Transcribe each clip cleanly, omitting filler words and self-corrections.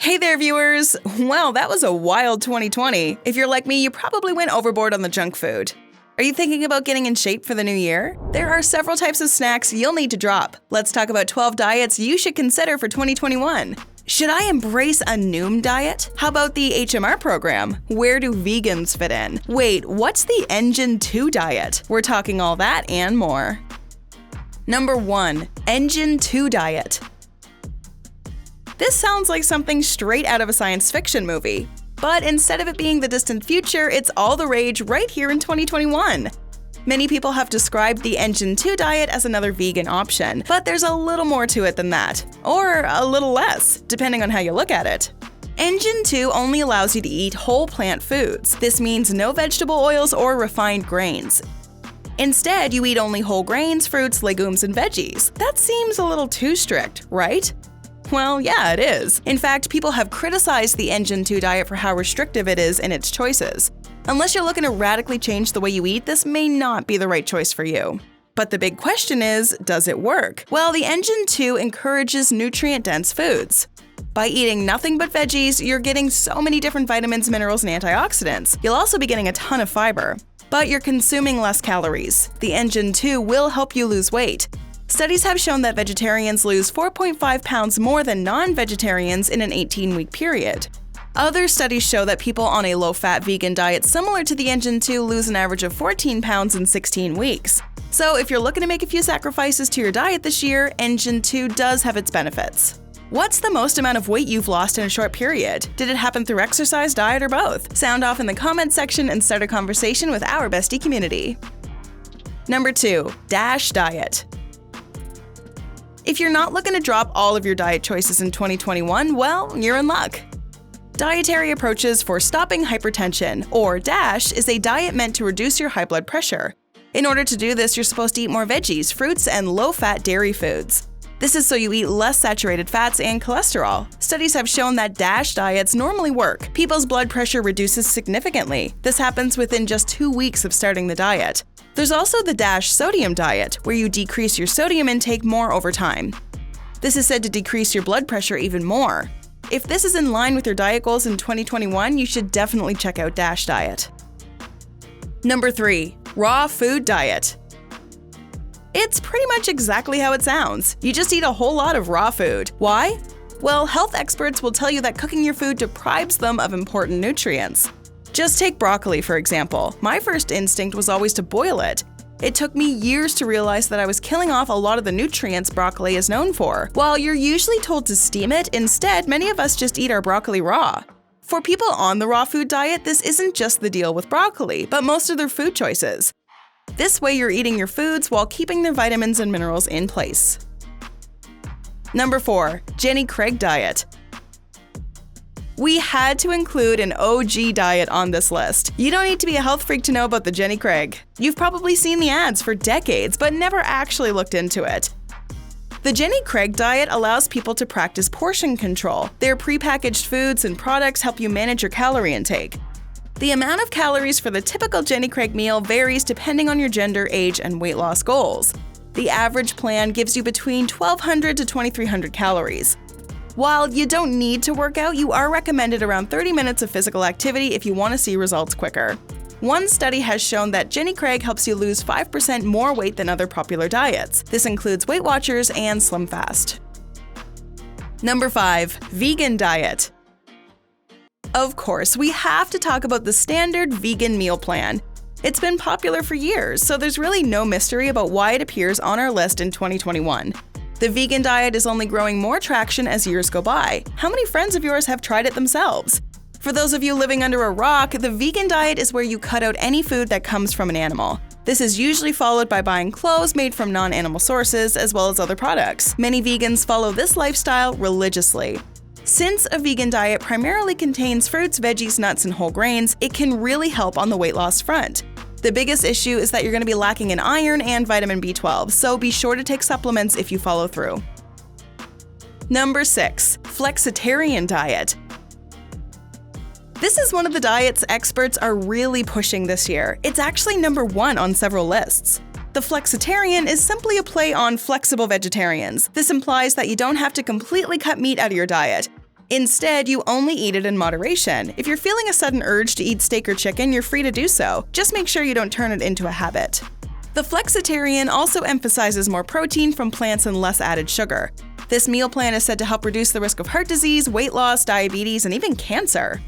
Hey there, viewers! Well, that was a wild 2020. If you're like me, you probably went overboard on the junk food. Are you thinking about getting in shape for the new year? There are several types of snacks you'll need to drop. Let's talk about 12 diets you should consider for 2021. Should I embrace a Noom diet? How about the HMR Program? Where do vegans fit in? Wait, what's the Engine 2 diet? We're talking all that and more. Number 1. Engine 2 diet. This sounds like something straight out of a science fiction movie. But instead of it being the distant future, it's all the rage right here in 2021. Many people have described the Engine 2 diet as another vegan option, but there's a little more to it than that. Or a little less, depending on how you look at it. Engine 2 only allows you to eat whole plant foods. This means no vegetable oils or refined grains. Instead, you eat only whole grains, fruits, legumes, and veggies. That seems a little too strict, right? Well, yeah, it is. In fact, people have criticized the Engine 2 diet for how restrictive it is in its choices. Unless you're looking to radically change the way you eat, this may not be the right choice for you. But the big question is, does it work? Well, the Engine 2 encourages nutrient-dense foods. By eating nothing but veggies, you're getting so many different vitamins, minerals, and antioxidants. You'll also be getting a ton of fiber. But you're consuming less calories. The Engine 2 will help you lose weight. Studies have shown that vegetarians lose 4.5 pounds more than non-vegetarians in an 18-week period. Other studies show that people on a low-fat vegan diet similar to the Engine 2 lose an average of 14 pounds in 16 weeks. So if you're looking to make a few sacrifices to your diet this year, Engine 2 does have its benefits. What's the most amount of weight you've lost in a short period? Did it happen through exercise, diet, or both? Sound off in the comments section and start a conversation with our Bestie community. Number 2. DASH diet. If you're not looking to drop all of your diet choices in 2021, well, you're in luck. Dietary Approaches for Stopping Hypertension, or DASH, is a diet meant to reduce your high blood pressure. In order to do this, you're supposed to eat more veggies, fruits, and low-fat dairy foods. This is so you eat less saturated fats and cholesterol. Studies have shown that DASH diets normally work. People's blood pressure reduces significantly. This happens within just 2 weeks of starting the diet. There's also the DASH sodium diet, where you decrease your sodium intake more over time. This is said to decrease your blood pressure even more. If this is in line with your diet goals in 2021, you should definitely check out DASH diet. Number 3. Raw food diet. It's pretty much exactly how it sounds. You just eat a whole lot of raw food. Why? Well, health experts will tell you that cooking your food deprives them of important nutrients. Just take broccoli, for example. My first instinct was always to boil it. It took me years to realize that I was killing off a lot of the nutrients broccoli is known for. While you're usually told to steam it, instead, many of us just eat our broccoli raw. For people on the raw food diet, this isn't just the deal with broccoli, but most of their food choices. This way, you're eating your foods while keeping their vitamins and minerals in place. Number 4. Jenny Craig diet. We had to include an OG diet on this list. You don't need to be a health freak to know about the Jenny Craig. You've probably seen the ads for decades, but never actually looked into it. The Jenny Craig diet allows people to practice portion control. Their prepackaged foods and products help you manage your calorie intake. The amount of calories for the typical Jenny Craig meal varies depending on your gender, age, and weight loss goals. The average plan gives you between 1,200 to 2,300 calories. While you don't need to work out, you are recommended around 30 minutes of physical activity if you want to see results quicker. One study has shown that Jenny Craig helps you lose 5% more weight than other popular diets. This includes Weight Watchers and Slim Fast. Number 5. Vegan diet. Of course, we have to talk about the standard vegan meal plan. It's been popular for years, so there's really no mystery about why it appears on our list in 2021. The vegan diet is only growing more traction as years go by. How many friends of yours have tried it themselves? For those of you living under a rock, the vegan diet is where you cut out any food that comes from an animal. This is usually followed by buying clothes made from non-animal sources, as well as other products. Many vegans follow this lifestyle religiously. Since a vegan diet primarily contains fruits, veggies, nuts, and whole grains, it can really help on the weight loss front. The biggest issue is that you're going to be lacking in iron and vitamin B12, so be sure to take supplements if you follow through. Number 6. Flexitarian Diet. This is one of the diets experts are really pushing this year. It's actually number 1 on several lists. The flexitarian is simply a play on flexible vegetarians. This implies that you don't have to completely cut meat out of your diet. Instead, you only eat it in moderation. If you're feeling a sudden urge to eat steak or chicken, you're free to do so. Just make sure you don't turn it into a habit. The Flexitarian also emphasizes more protein from plants and less added sugar. This meal plan is said to help reduce the risk of heart disease, weight loss, diabetes, and even cancer.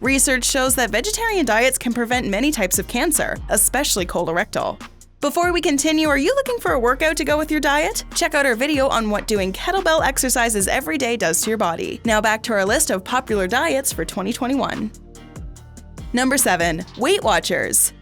Research shows that vegetarian diets can prevent many types of cancer, especially colorectal. Before we continue, are you looking for a workout to go with your diet? Check out our video on what doing kettlebell exercises every day does to your body. Now back to our list of popular diets for 2021. Number 7. Weight Watchers.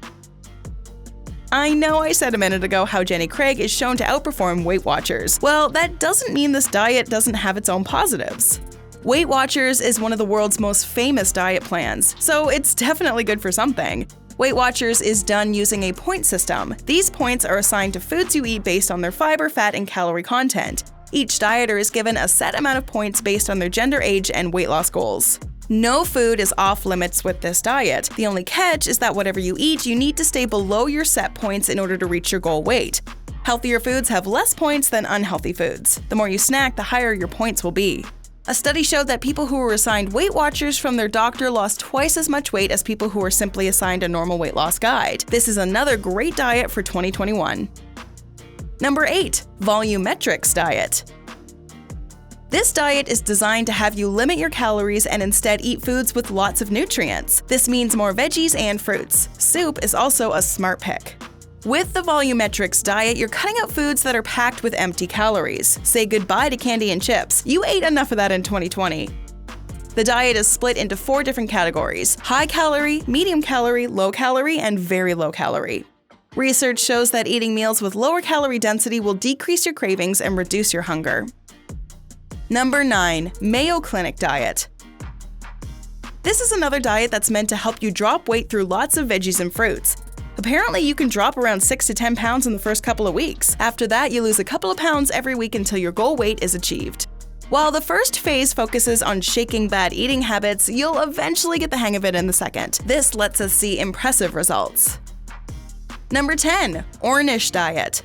I know I said a minute ago how Jenny Craig is shown to outperform Weight Watchers. Well, that doesn't mean this diet doesn't have its own positives. Weight Watchers is one of the world's most famous diet plans, so it's definitely good for something. Weight Watchers is done using a point system. These points are assigned to foods you eat based on their fiber, fat, and calorie content. Each dieter is given a set amount of points based on their gender, age, and weight loss goals. No food is off limits with this diet. The only catch is that whatever you eat, you need to stay below your set points in order to reach your goal weight. Healthier foods have less points than unhealthy foods. The more you snack, the higher your points will be. A study showed that people who were assigned Weight Watchers from their doctor lost twice as much weight as people who were simply assigned a normal weight loss guide. This is another great diet for 2021. Number 8. Volumetrics Diet. This diet is designed to have you limit your calories and instead eat foods with lots of nutrients. This means more veggies and fruits. Soup is also a smart pick. With the Volumetrics Diet, you're cutting out foods that are packed with empty calories. Say goodbye to candy and chips. You ate enough of that in 2020. The diet is split into 4 different categories: high calorie, medium calorie, low calorie, and very low calorie. Research shows that eating meals with lower calorie density will decrease your cravings and reduce your hunger. Number 9. Mayo Clinic Diet. This is another diet that's meant to help you drop weight through lots of veggies and fruits. Apparently, you can drop around 6 to 10 pounds in the first couple of weeks. After that, you lose a couple of pounds every week until your goal weight is achieved. While the first phase focuses on shaking bad eating habits, you'll eventually get the hang of it in the second. This lets us see impressive results. Number 10. Ornish Diet.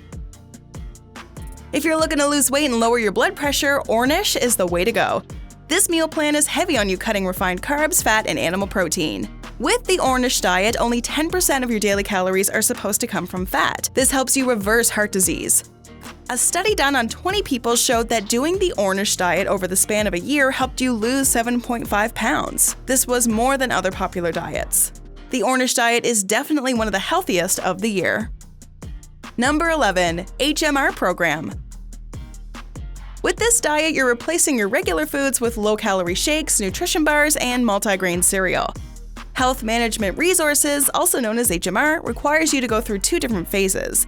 If you're looking to lose weight and lower your blood pressure, Ornish is the way to go. This meal plan is heavy on you cutting refined carbs, fat, and animal protein. With the Ornish diet, only 10% of your daily calories are supposed to come from fat. This helps you reverse heart disease. A study done on 20 people showed that doing the Ornish diet over the span of a year helped you lose 7.5 pounds. This was more than other popular diets. The Ornish diet is definitely one of the healthiest of the year. Number 11. HMR Program. With this diet, you're replacing your regular foods with low-calorie shakes, nutrition bars, and multigrain cereal. Health Management Resources, also known as HMR, requires you to go through 2 different phases.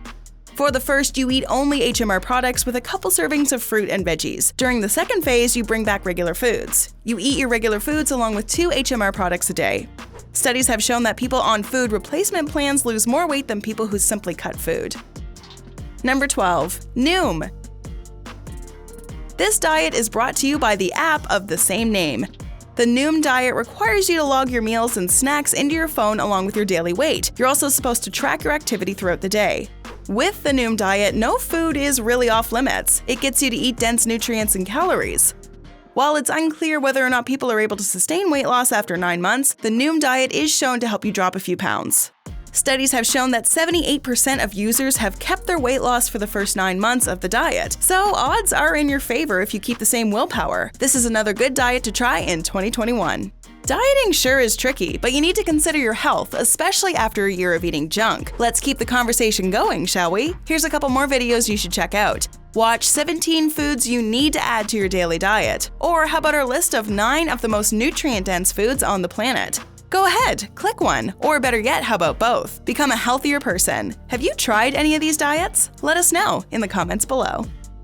For the first, you eat only HMR products with a couple servings of fruit and veggies. During the second phase, you bring back regular foods. You eat your regular foods along with 2 HMR products a day. Studies have shown that people on food replacement plans lose more weight than people who simply cut food. Number 12. Noom. This diet is brought to you by the app of the same name. The Noom diet requires you to log your meals and snacks into your phone along with your daily weight. You're also supposed to track your activity throughout the day. With the Noom diet, no food is really off limits. It gets you to eat dense nutrients and calories. While it's unclear whether or not people are able to sustain weight loss after 9 months, the Noom diet is shown to help you drop a few pounds. Studies have shown that 78% of users have kept their weight loss for the first 9 months of the diet, so odds are in your favor if you keep the same willpower. This is another good diet to try in 2021. Dieting sure is tricky, but you need to consider your health, especially after a year of eating junk. Let's keep the conversation going, shall we? Here's a couple more videos you should check out. Watch 17 foods you need to add to your daily diet. Or how about our list of 9 of the most nutrient-dense foods on the planet? Go ahead, click one. Or better yet, how about both? Become a healthier person. Have you tried any of these diets? Let us know in the comments below.